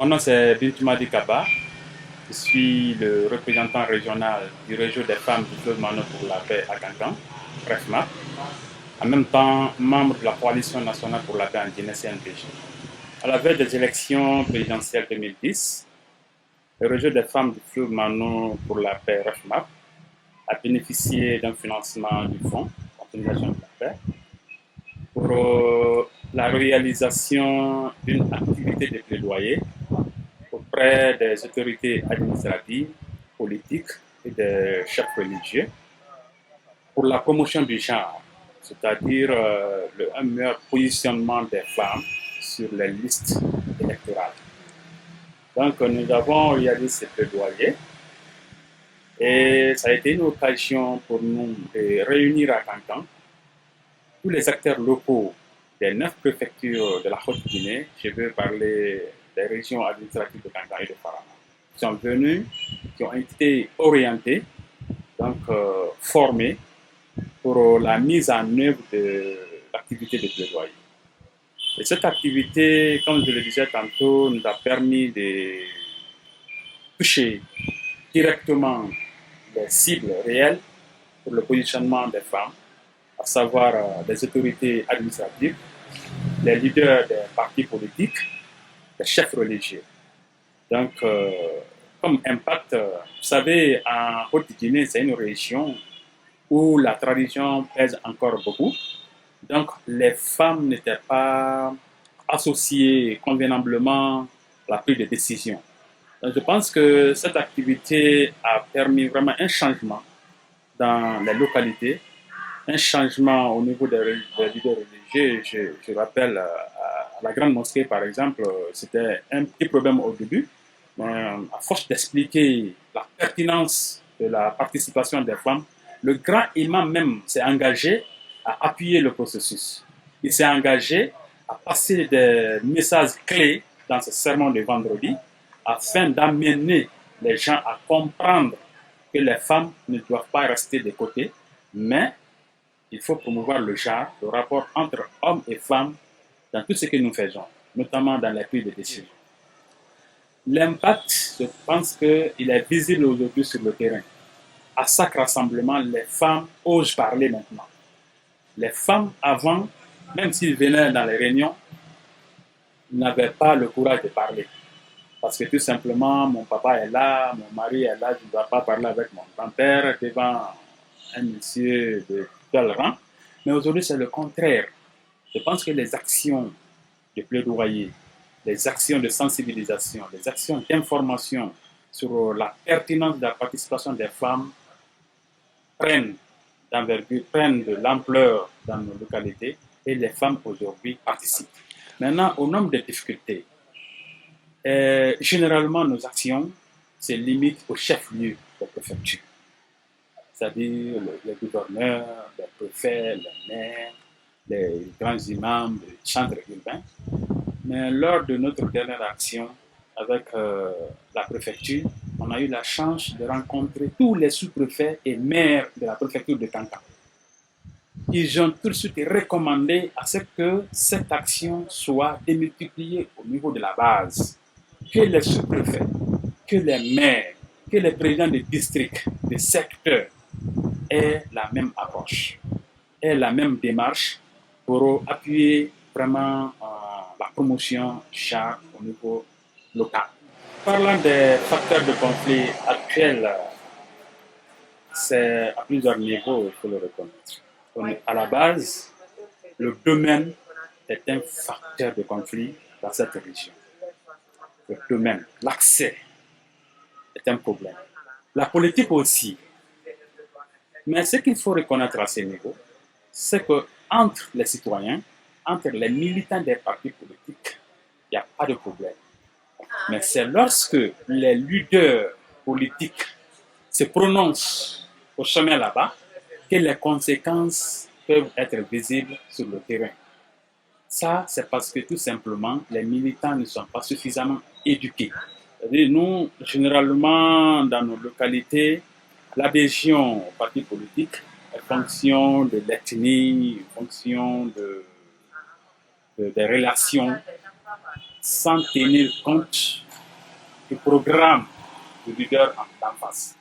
Mon nom c'est Bintoumadi Kaba. Je suis le représentant régional du réseau des femmes du fleuve Mano pour la paix à Cancan, REFMAP, en même temps membre de la coalition nationale pour la paix en Guinée CNPG. À la veille des élections présidentielles 2010, le réseau des femmes du fleuve Mano pour la paix REFMAP a bénéficié d'un financement du fonds d'organisation de la paix pour la réalisation d'une activité de plaidoyer auprès des autorités administratives, politiques et des chefs religieux pour la promotion du genre, c'est-à-dire un meilleur positionnement des femmes sur les listes électorales. Donc nous avons réalisé ces plaidoyers et ça a été une occasion pour nous de réunir à Cancan tous les acteurs locaux des 9 préfectures de la Haute-Guinée. Je veux parler des régions administratives de Cancan et de Farama, qui sont venus, qui ont été orientés, donc formés pour la mise en œuvre de l'activité de plaidoyer. Et cette activité, comme je le disais tantôt, nous a permis de toucher directement les cibles réelles pour le positionnement des femmes, à savoir les autorités administratives, les leaders des partis politiques, les chefs religieux. Donc, comme impact, vous savez, en Haute-Guinée, c'est une région où la tradition pèse encore beaucoup. Donc, les femmes n'étaient pas associées convenablement à la prise de décision. Donc, je pense que cette activité a permis vraiment un changement dans les localités, un changement au niveau des leaders religieux. Je rappelle, à la Grande Mosquée, par exemple, c'était un petit problème au début. Mais à force d'expliquer la pertinence de la participation des femmes, le grand imam même s'est engagé à appuyer le processus. Il s'est engagé à passer des messages clés dans ce sermon de vendredi afin d'amener les gens à comprendre que les femmes ne doivent pas rester de côté, mais il faut promouvoir le genre, le rapport entre hommes et femmes dans tout ce que nous faisons, notamment dans les prises de décision. L'impact, je pense qu'il est visible aujourd'hui sur le terrain. À chaque rassemblement, les femmes osent parler maintenant. Les femmes, avant, même s'ils venaient dans les réunions, n'avaient pas le courage de parler. Parce que tout simplement, mon papa est là, mon mari est là, je ne dois pas parler avec mon grand-père devant un monsieur de tel rang. Mais aujourd'hui, c'est le contraire. Je pense que les actions de plaidoyer, les actions de sensibilisation, les actions d'information sur la pertinence de la participation des femmes prennent d'envergure, prennent de l'ampleur dans nos localités et les femmes aujourd'hui participent. Maintenant, au nombre de difficultés, généralement nos actions se limitent au chef-lieu de préfecture, c'est-à-dire les gouverneurs, les préfets, les maires, les grands imams, les centres urbains. Mais lors de notre dernière action avec la préfecture, on a eu la chance de rencontrer tous les sous-préfets et maires de la préfecture de Cancan. Ils ont tout de suite recommandé à ce que cette action soit démultipliée au niveau de la base. Que les sous-préfets, que les maires, que les présidents de districts, de secteurs aient la même approche, aient la même démarche pour appuyer vraiment la promotion du genre au niveau local. Parlant des facteurs de conflit actuels, c'est à plusieurs niveaux, il faut le reconnaître. À la base, le domaine est un facteur de conflit dans cette région. Le domaine, l'accès est un problème. La politique aussi. Mais ce qu'il faut reconnaître à ce niveau, c'est qu'entre les citoyens, entre les militants des partis politiques, il n'y a pas de problème. Mais c'est lorsque les leaders politiques se prononcent au sommet là-bas que les conséquences peuvent être visibles sur le terrain. Ça, c'est parce que tout simplement, les militants ne sont pas suffisamment éduqués. C'est-à-dire, nous, généralement, dans nos localités, l'adhésion au parti politique est fonction de l'ethnie, fonction des relations, sans tenir compte de programmes de leaders d'en face.